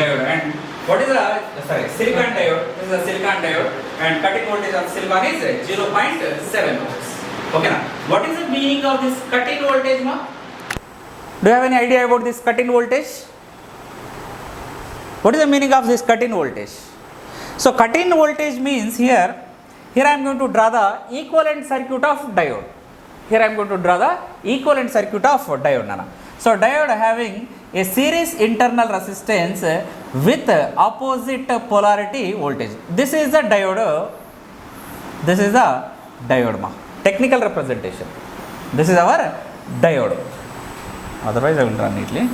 diode. And what is the silicon diode? This is a silicon diode, and cutting voltage of silicon is 0.7 volts. Okay now, what is the meaning of this cut-in voltage, ma? Do you have any idea about this cut-in voltage? What is the meaning of this cut-in voltage? So cut-in voltage means here I am going to draw the equivalent circuit of diode. Here I am going to draw the equivalent circuit of diode, Nana. So diode having a series internal resistance with opposite polarity voltage. This is the diode. This is the diode, ma. Technical representation. This is our diode. Otherwise I will draw neatly.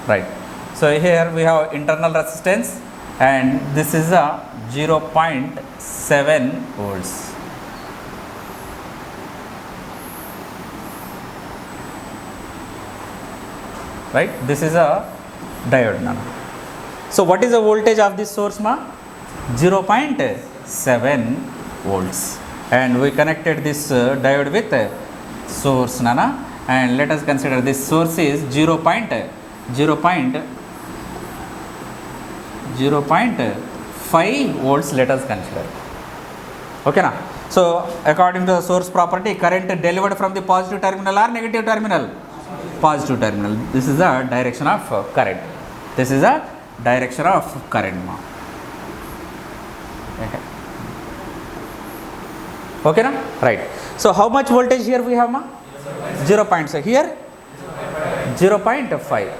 Right. So here we have internal resistance, and this is a 0.7 volts. Right. This is a diode, Nana. So what is the voltage of this source, ma? 0.7 volts. And we connected this diode with source, Nana. And let us consider this source is 0.5 volts, let us consider. Okay na? So according to the source property, current delivered from the positive terminal or negative terminal? Positive terminal. This is the direction of current. This is the direction of current, ma. Okay na? Right. So how much voltage here we have, ma? 0.6. Here 0.5.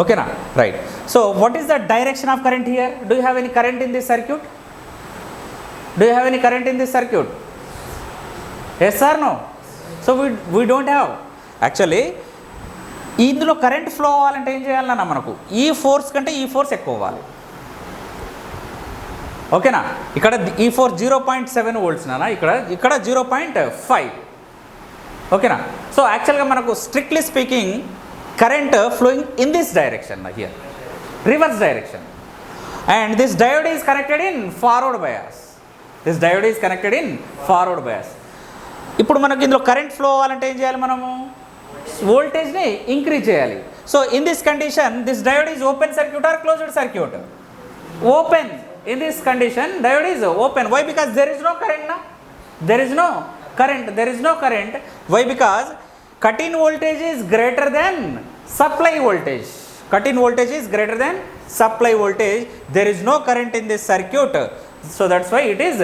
Okay na? Right. So what is the direction of current here? Do you have any current in this circuit? Do you have any current in this circuit? Yes or no? So we don't have. Actually, ఇందులో current flow అవ్వాలంటే ఏం చేయాలన్నా మనకు ఈ force కంటే ఈ force ఎక్కువ అవ్వాలి. ఓకేనా? ఇక్కడ ఈ ఫోర్స్ 0.7 వోల్ట్స్ నానా, ఇక్కడ 0.5. ఓకేనా? సో యాక్చువల్గా మనకు strictly speaking current flowing in this direction here, reverse direction, and this diode is connected in forward bias. This diode is connected in forward bias. ఇప్పుడు మనకి ఇందులో కరెంట్ ఫ్లో అవ్వాలంటే ఏం చేయాలి మనము? వోల్టేజ్ని ఇంక్రీజ్ చేయాలి. So in this condition this diode is open circuit or closed circuit? Open. In this condition diode is open. Why? Because there is no current now. There is no current. Why? Because cut-in voltage is greater than supply voltage. Cut-in voltage is greater than supply voltage. There is no current in this circuit. So that's why it is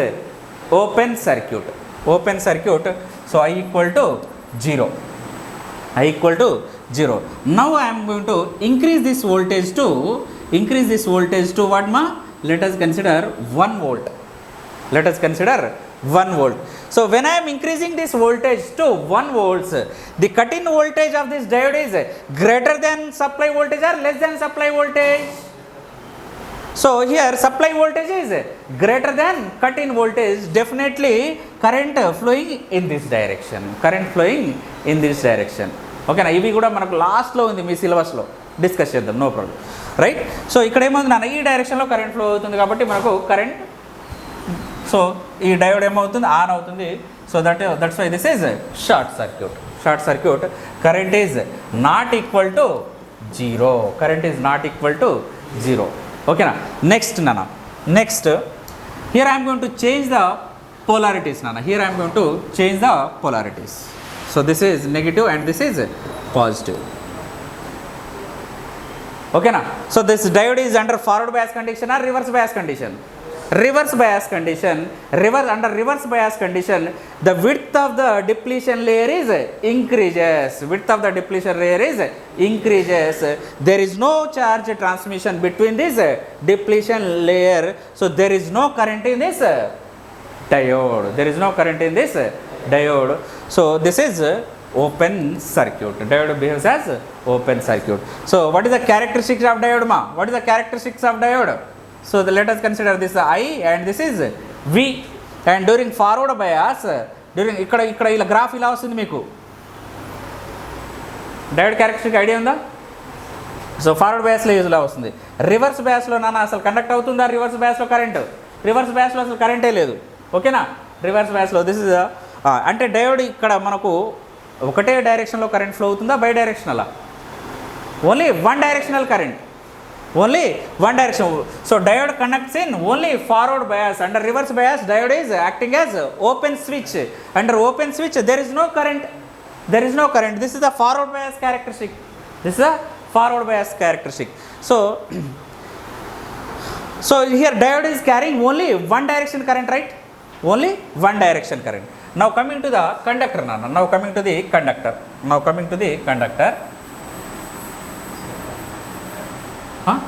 open circuit. So I equal to 0. Now I am going to increase this voltage to what, ma? Let us consider 1 volt. So when I am increasing this voltage to 1 volts, the cut-in voltage of this diode is greater than supply voltage or less than supply voltage? So here supply voltage is greater than cut-in voltage. Definitely current flowing in this direction. Okay na? ఇవి కూడా మనకు లాస్ట్లో ఉంది మీ సిలబస్లో, discuss చేద్దాం, no problem. Right. So ఇక్కడ ఏమవుతుంది నాన్న, ఈ డైరెక్షన్లో కరెంట్ ఫ్లో అవుతుంది కాబట్టి మనకు కరెంట్, సో ఈ డయోడ్ ఏమవుతుంది, ఆన్ అవుతుంది. So that's why this is short circuit. Current is not equal to 0. ఓకేనా? Next here I'm going to change the polarities, Nana. Here I am going to change the polarities. So this is negative and this is positive. Okay na? So this diode is under forward bias condition or reverse bias condition? Reverse bias condition. Under reverse bias condition, the width of the depletion layer is increases. There is no charge transmission between this depletion layer. So there is no current in this diode. So this is open circuit. Diode behaves as open circuit. So what is the characteristics of diode, ma? So let us consider this I and this is V. And during forward bias, ఇక్కడ ఇలా graph ఇలా వస్తుంది మీకు. Diode characteristic idea ఉందా? So forward బయాస్లో ఇలా వస్తుంది. Reverse బయాస్లో నాన్న అసలు కండక్ట్ అవుతుందా? రివర్స్ బయాస్లో అసలు కరెంటే లేదు. ఓకేనా? రివర్స్ బయాస్లో దిస్ ఇస్ అంటే డయోడ్ ఇక్కడ మనకు ఒకటే డైరెక్షన్లో కరెంట్ ఫ్లో అవుతుందా, by డైరెక్షనలా? Only one directional current. Only one direction. So diode conducts in only forward bias. Under reverse bias, diode is acting as open switch. Under open switch, there is no current. There is no current. This is the forward bias characteristic. This is a forward bias characteristic. So here diode is carrying only one direction current, right? Only one direction current. Now coming to the conductor. Now coming to the conductor. Now coming to the conductor. Huh?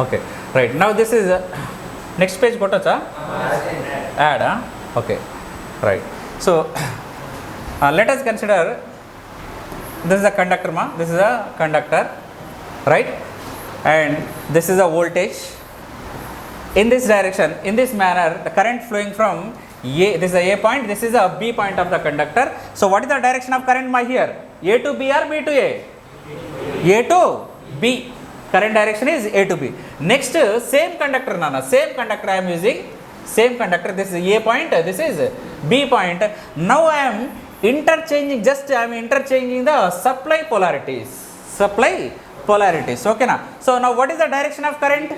Okay, right. Now this is next page. Gotacha? Add. Okay, right. So let us consider this is a conductor, this is a conductor, right? And this is a voltage. In this direction, in this manner, the current flowing from A, this is a A point, this is a B point of the conductor. So what is the direction of current here? A to B or B to A? A to B. Current direction is A to B. Next, same conductor, same conductor I am using. Same conductor, this is A point, this is B point. Now I am interchanging, the supply polarities. Supply polarities, okay na? So now what is the direction of current?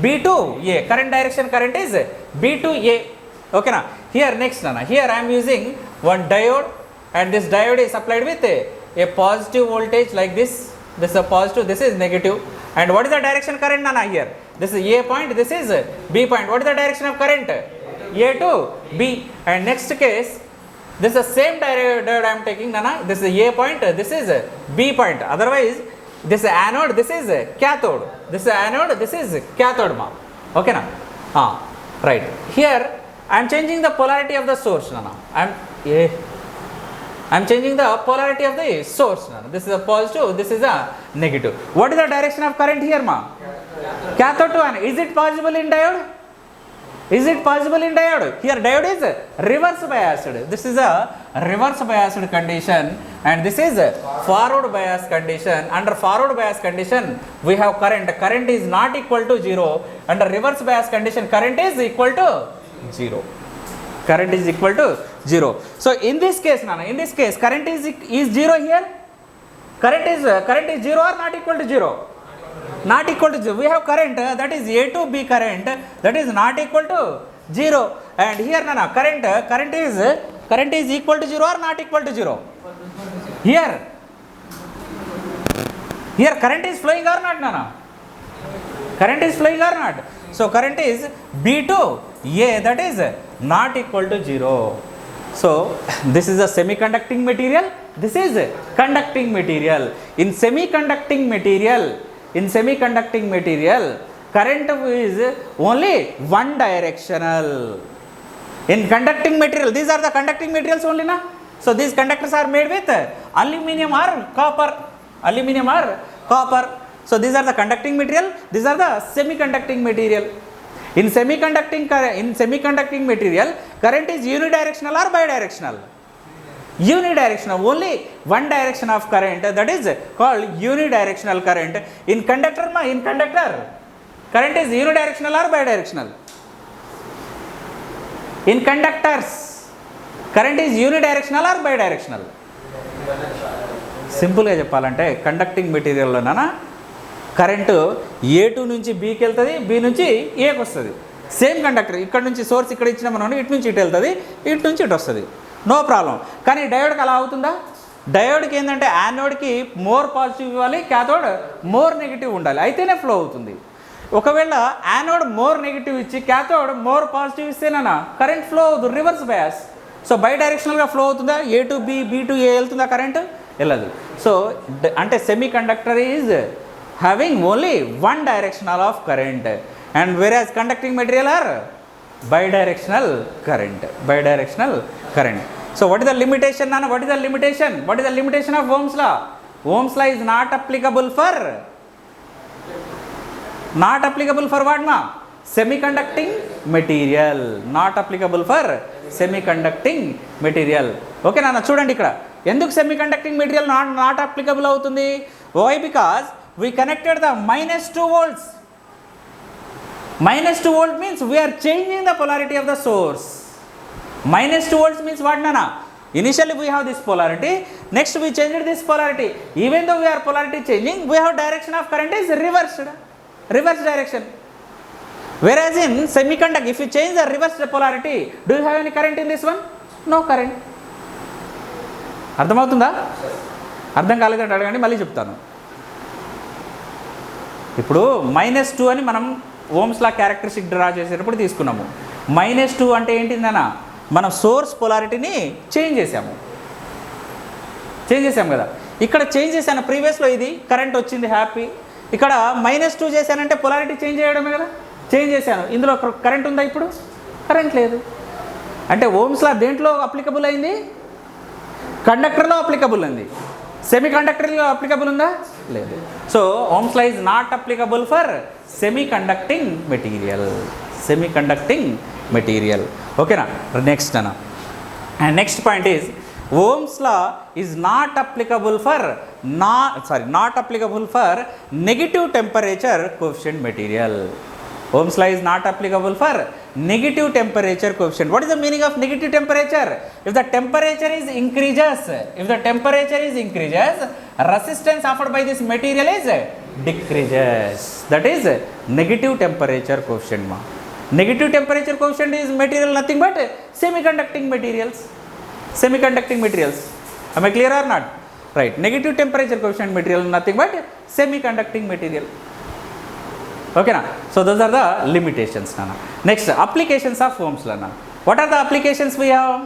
B to A. Current direction current is B to A, okay na? Here next, here I am using one diode, and this diode is supplied with a positive voltage like this. This is a positive, this is negative. And what is the direction current, here? This is A point, this is B point. What is the direction of current? A to B. And next case, this is the same diode I am taking, this is A point, this is B point. Otherwise, this is anode, this is cathode. This is anode, this is cathode, okay na? Right. Here I am changing the polarity of the source, I am changing the polarity of the source. This is a positive, this is a negative. What is the direction of current here, Cathode to anode. Is it possible in diode? Is it possible in diode? Here diode is reverse biased. This is a reverse biased condition, and this is forward bias condition. Under forward bias condition, we have current. Current is not equal to 0. Under reverse bias condition, current is equal to 0. Current is equal to 0. So in this case, current is 0 here. Current is 0 or not equal to 0? Not equal to 0. We have current that is A to B current, that is not equal to 0. And here current is equal to 0 or not equal to 0? Here current is flowing or not, Current is flowing or not? So current is B to A, that is not equal to 0. So this is a semiconducting material, this is conducting material. In semiconducting material, current is only one directional. In conducting material, these are the conducting materials only, na? So these conductors are made with aluminum or copper. So these are the conducting material, these are the semiconducting material. In semiconducting material, current is unidirectional or bidirectional? Unidirectional. Only one direction of current, that is called unidirectional current. In conductor, current is unidirectional or bidirectional? In conductors, current is unidirectional or bidirectional? Simple గా చెప్పాలంటే conducting మెటీరియల్లోనా current A2 నుంచి Bకి వెళ్తుంది, B నుంచి Aకి వస్తుంది. Same conductor, ఇక్కడ నుంచి source ఇక్కడ ఇచ్చిన మనం ఇటు నుంచి ఇటు వెళ్తుంది, ఇటు నుంచి ఇటు వస్తుంది, నో ప్రాబ్లం. కానీ డయోడ్కి అలా అవుతుందా? డయోడ్కి ఏంటంటే యానోడ్కి మోర్ పాజిటివ్ ఇవ్వాలి, క్యాథోడ్ మోర్ నెగిటివ్ ఉండాలి, అయితేనే ఫ్లో అవుతుంది. ఒకవేళ యానోడ్ మోర్ నెగిటివ్ ఇచ్చి క్యాథోడ్ మోర్ పాజిటివ్ ఇస్తేనా కరెంట్ ఫ్లో అవుతుంది, రివర్స్ బయాస్. సో బై డైరెక్షనల్గా ఫ్లో అవుతుందా? A to B, B to A వెళ్తుందా కరెంట్? వెళ్ళదు. సో అంటే semiconductor is having only one directional of current, and whereas conducting material are bidirectional current. So what is the limitation, Nana? What is the limitation of Ohm's law? Ohm's law is not applicable for what, ma? Semiconducting material. Not applicable for semiconducting material. Okay, Nana, చూడండి ఇక్కడ ఎందుకు semiconducting material not applicable అవుతుంది? Why? Because we connected the -2 volts. -2 volt means we are changing the polarity of the source. -2 volts means what, Nana? Initially we have this polarity, next we changed this polarity. Even though we are polarity changing, we have direction of current is reverse direction. Whereas in semiconductor, if you change the reverse polarity, do you have any current in this one? No current. అర్థమవుతుందా? అర్థం కాలేదంటే అడగండి, మళ్ళీ చెప్తాను. ఇప్పుడు -2 అని మనం Ohm's లా characteristic draw చేసేటప్పుడు తీసుకున్నాము. -2 అంటే ఏంటిందనా, మనం సోర్స్ పొలారిటీని చేంజ్ చేసాము కదా. ఇక్కడ చేంజ్ చేశాను, ప్రీవియస్లో ఇది కరెంట్ వచ్చింది హ్యాపీ. ఇక్కడ -2 చేశానంటే పొలారిటీ చేంజ్ చేయడమే కదా, చేంజ్ చేశాను. ఇందులో కరెంట్ ఉందా? ఇప్పుడు కరెంట్ లేదు. అంటే ఓమ్స్ లా దేంట్లో అప్లికబుల్ అయింది? కండక్టర్లో అప్లికబుల్ ఉంది. సెమీ కండక్టర్లో అప్లికబుల్ ఉందా? లేదు. So Ohm's law is not applicable for semiconducting material. ఓకేనా? నెక్స్ట్ అన్న, and next point is Ohm's law is not applicable for negative temperature coefficient material. Ohm's law is not applicable for negative temperature coefficient. What is the meaning of negative temperature? If the temperature is increases, resistance offered by this material is decreases. That is negative temperature coefficient. Negative temperature coefficient is material nothing but semiconducting materials. Am I clear or not? Right. Negative temperature coefficient material nothing but semiconducting material. Okay na? So those are the limitations nana. Next, applications of Ohm's law. What are the applications we have?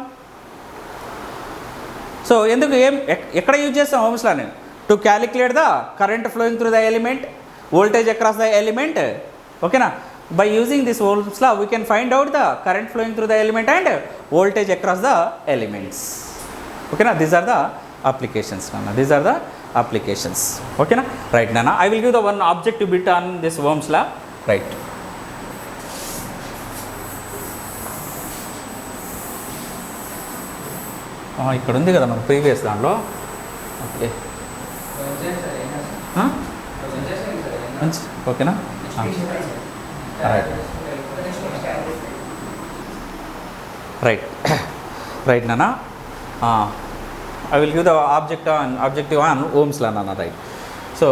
So enduku ekkada use chestam Ohm's law ni? To calculate the current flowing through the element, voltage across the element. Okay na? By using this Ohm's law we can find out the current flowing through the element and voltage across the elements. Okay na? These are the applications nana. Okay na? Right nana, I will give the one objective bit on this Ohm's law. Right. ఇక్కడ ఉంది కదా మన previous దాంట్లో. Okay, మంచి ఓకేనా? Right నానా, I will give the objective on Ohm's law nana. Right. So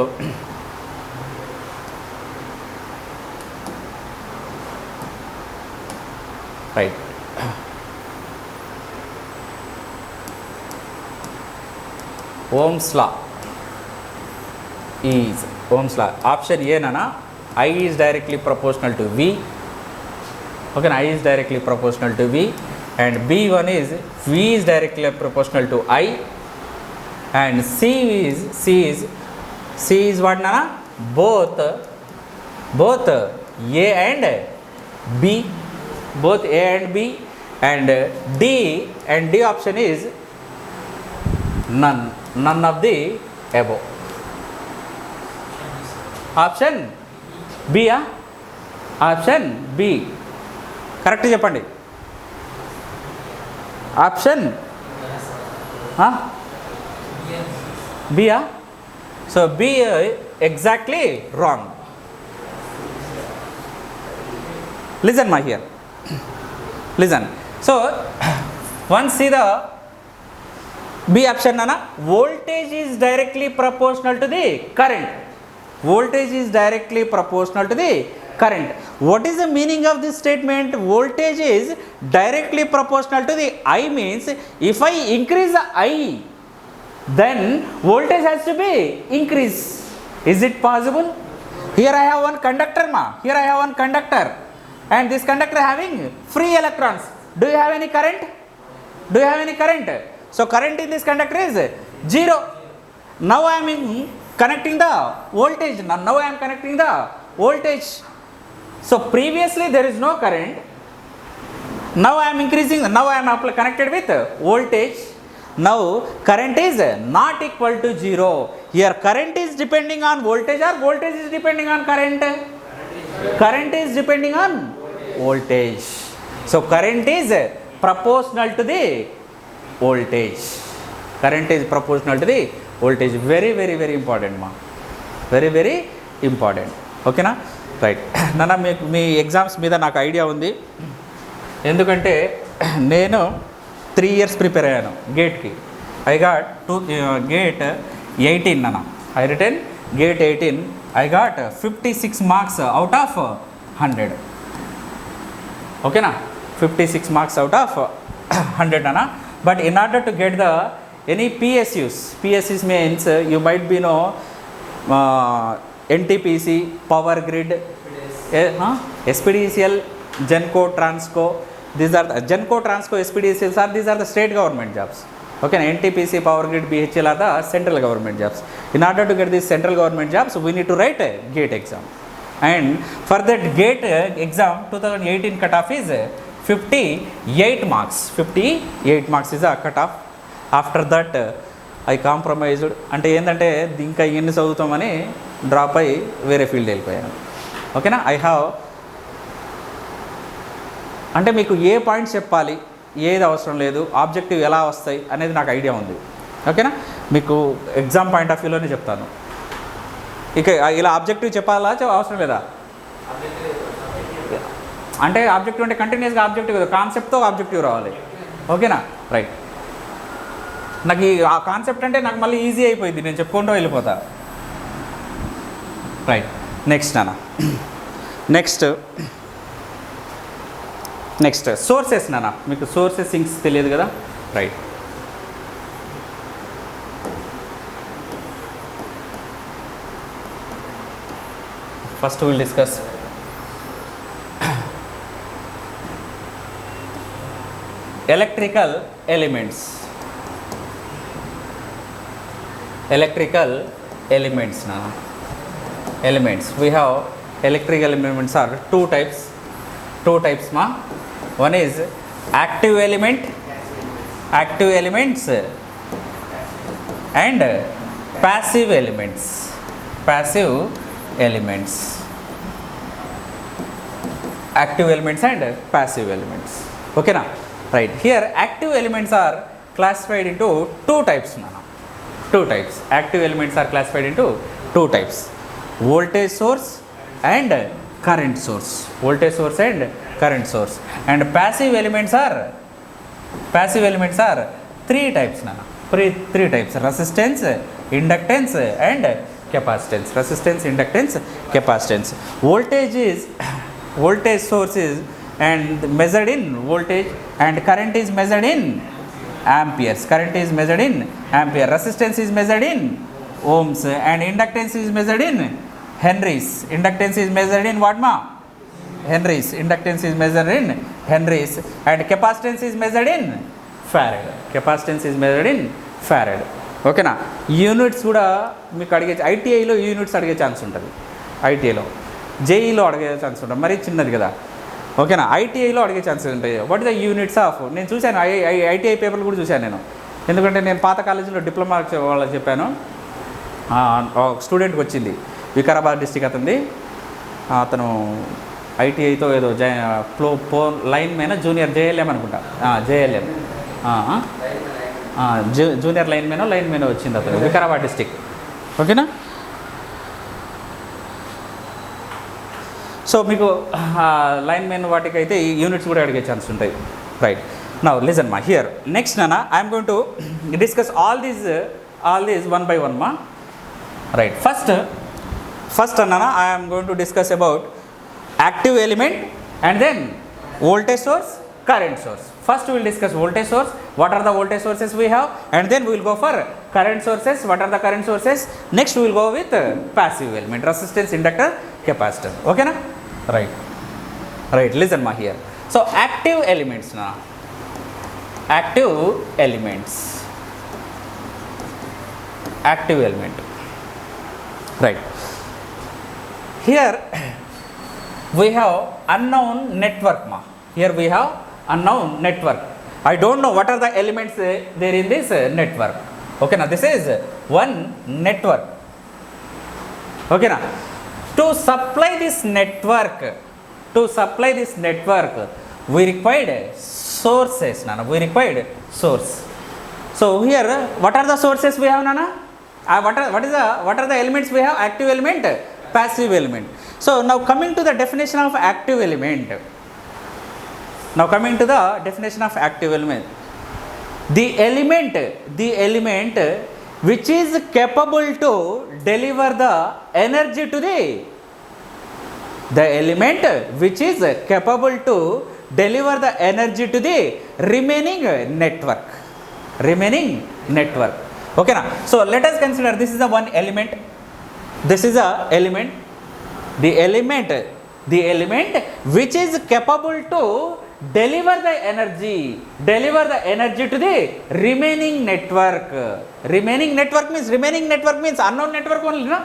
right, Ohm's law is option A nana, I is directly proportional to V. Okay, I is directly proportional to V, and B1 is V is directly proportional to I, and C is what nana? Both A and B, and D option is none of the above. Option B, option B, correct చెప్పండి. Option B. So B exactly wrong. Listen my here. Listen. So once see the B option nana, voltage is directly proportional to the current. What is the meaning of this statement? Voltage is directly proportional to the I means if I increase the I, then voltage has to be increased. Is it possible? Here I have one conductor and this conductor having free electrons. Do you have any current? So current in this conductor is 0. Now I am connecting the voltage. So previously there is no current. Now I am connected with voltage. Now current is not equal to 0. Here current is depending on voltage or voltage is depending on current? Current is depending on voltage. So current is proportional to the voltage. Very important ma. Very important. Okay na? Right. నాన్న మీ exams మీద నాకు idea ఉంది, ఎందుకంటే నేను 3 years prepare అయ్యాను గేట్కి. I got gate 18 అన్న. I return gate 18. I got 56 marks out of 100. ఓకేనా, 56 marks out of 100 అన్న. But in order to get the any PSUs means you might be know NTPC, Power Grid, SPDCL, Genco, Transco. These are the Genco, Transco, SPDCLs are, these are the state government jobs. Okay, NTPC, Power Grid, BHEL are the central government jobs. In order to get these central government jobs, we need to write a GATE exam. And for that GATE exam, 2018 cutoff is 58 marks. 58 marks is a cutoff. After that I compromised. అంటే ఏంటంటే ఇంకా ఎన్ని చదువుతామని drop అయ్యి వేరే field వెళ్ళిపోయాను. ఓకేనా, I have అంటే మీకు ఏ పాయింట్స్ చెప్పాలి, ఏది అవసరం లేదు, ఆబ్జెక్టివ్ ఎలా వస్తాయి అనేది నాకు ఐడియా ఉంది. ఓకేనా, మీకు ఎగ్జామ్ పాయింట్ ఆఫ్ వ్యూలోనే చెప్తాను. ఇక ఇలా ఆబ్జెక్టివ్ చెప్పాలా అవసరం లేదా? అంటే ఆబ్జెక్టివ్ అంటే కంటిన్యూస్గా ఆబ్జెక్టివ్ కదా, కాన్సెప్ట్తో ఆబ్జెక్టివ్ రావాలి. ఓకేనా, రైట్. నాకు ఆ కాన్సెప్ట్ అంటే నాకు మళ్ళీ ఈజీ అయిపోయింది, నేను చెప్పుకుంటూ వెళ్ళిపోతా. రైట్, నెక్స్ట్ నాన్న, నెక్స్ట్ సోర్సెస్ నాన్న. మీకు సోర్సెస్ థింగ్స్ తెలియదు కదా. Right, first will discuss electrical elements. Now elements, we have electrical elements are two types ma. One is active elements and passive elements. Active elements and passive elements. Okay na, right. Here active elements are classified into two types now. Active elements are classified into two types: voltage source and current source. And passive elements are three types nana. Three types: resistance, inductance and capacitance. Voltage source is and measured in voltage, and current is measured in amperes. Resistance is measured in ohms, and inductance is measured in henries. Inductance is measured in what ma? Henries. And capacitance is measured in farad. Okay na, units kuda meeku adige ITI lo units adige chance untadi. ITI lo JEE lo adige chance untadi, mari chinnadi kada. ఓకేనా, ఐటీఐలో అడిగే chances ఉంటాయి. What is the units of, నేను చూశాను ITI పేపర్లు కూడా చూశాను నేను. ఎందుకంటే నేను పాత కాలేజీలో డిప్లొమా వాళ్ళకి చెప్పాను. స్టూడెంట్కి వచ్చింది, వికారాబాద్ డిస్టిక్ అతను ఐటీఐతో ఏదో లైన్ మ్యాన్ జూనియర్ JLM అనుకుంటా, JLM జూనియర్ లైన్ మ్యాన్ వచ్చింది అతను, వికారాబాద్ డిస్టిక్. ఓకేనా, సో మీకు లైన్ మెన్ వాటికి అయితే ఈ యూనిట్స్ కూడా అడిగే ఛాన్స్ ఉంటాయి. రైట్, నౌ లిజన్ మా హియర్. నెక్స్ట్ నాన్న, I'm going to discuss all these one by one మా. రైట్, ఫస్ట్ అన్నానా I'm going to discuss about active element and then voltage source, current source. First we will discuss voltage source, what are the voltage sources we have, and then we will go for current sources, what are the current sources. Next we will go with passive element, resistance, inductor, capacitor. Okay na, right, listen ma here. So active elements na, active element, right. Here we have unknown network ma. Here we have unknown network. I don't know what are the elements there in this network. Okay na, this is one network. Okay na, to supply this network, we required sources nana, we required source. So here what are the sources we have nana? What are the elements we have? Active element, passive element. So now coming to the definition of active element. the element which is capable to deliver the energy to the element which is capable to deliver the energy to the remaining network. Okay now, so let us consider this is the one element, this is a element, the element which is capable to deliver the energy to the remaining network. Remaining network means unknown network only, no?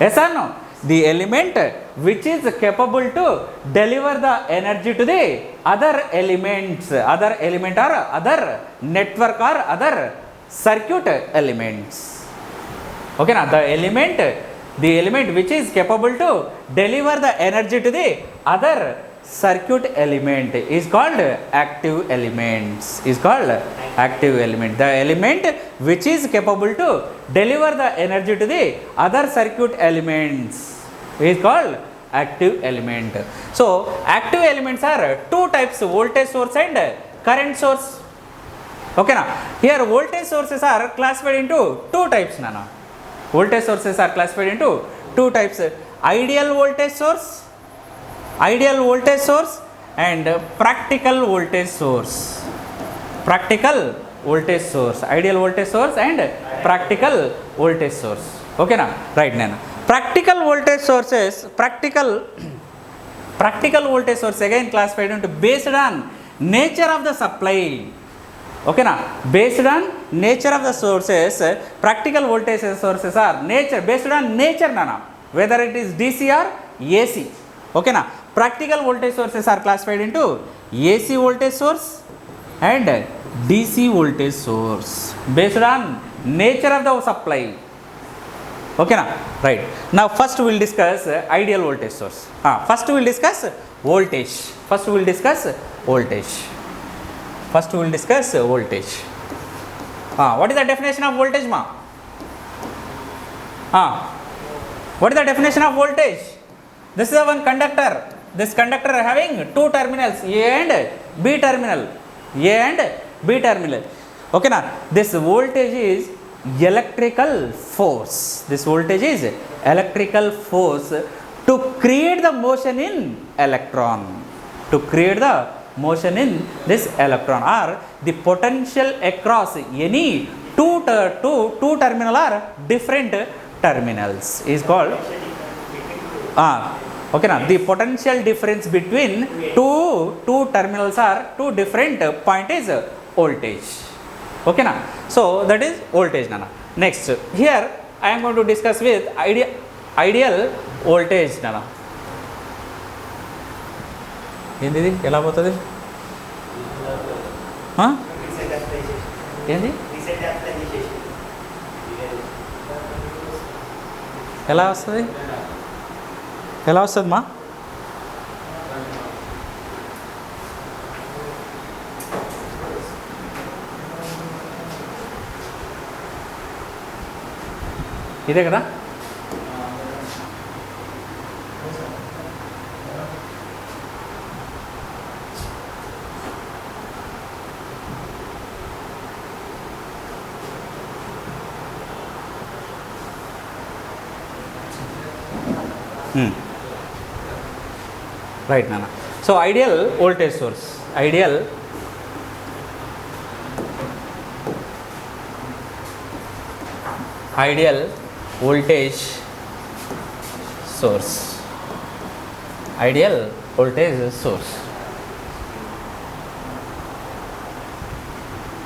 Yes or no? The element which is capable to deliver the energy to the other elements, other element or other network or other circuit elements. Okay now, the element which is capable to deliver the energy to the other circuit element is called active elements, the element which is capable to deliver the energy to the other circuit elements is called active element. So active elements are two types, voltage source and current source. Okay now, here voltage sources are classified into two types, nana. Voltage sources are classified into two types, ideal voltage source and practical voltage source. Ideal voltage source and practical voltage source. Okay now, right now, practical voltage sources again classified into based on nature of the supply. Okay now, based on nature of the sources, practical voltage sources are based on nature, nana, whether it is DC or AC. Okay now, practical voltage sources are classified into AC voltage source and DC voltage source based on nature of the supply. Okay now, right. Now first we will discuss ideal voltage source. First we will discuss voltage. What is the definition of voltage, ma? What is the definition of voltage? This is one conductor. This conductor having two terminals, A and B terminal. Okay now, this voltage is electrical force. To create the motion in electron. This electron or the potential across any two terminal or different terminals is called okay now, the potential difference between two terminals or two different point is voltage. Okay now, so that is voltage, nana. Next, here I am going to discuss with ideal voltage, nana. ఏంది ఎలా పోతుంది? ఏంది ఎలా వస్తుంది మా? ఇదే కదా? Right, nana. So ideal voltage source, ideal voltage source, ideal voltage source.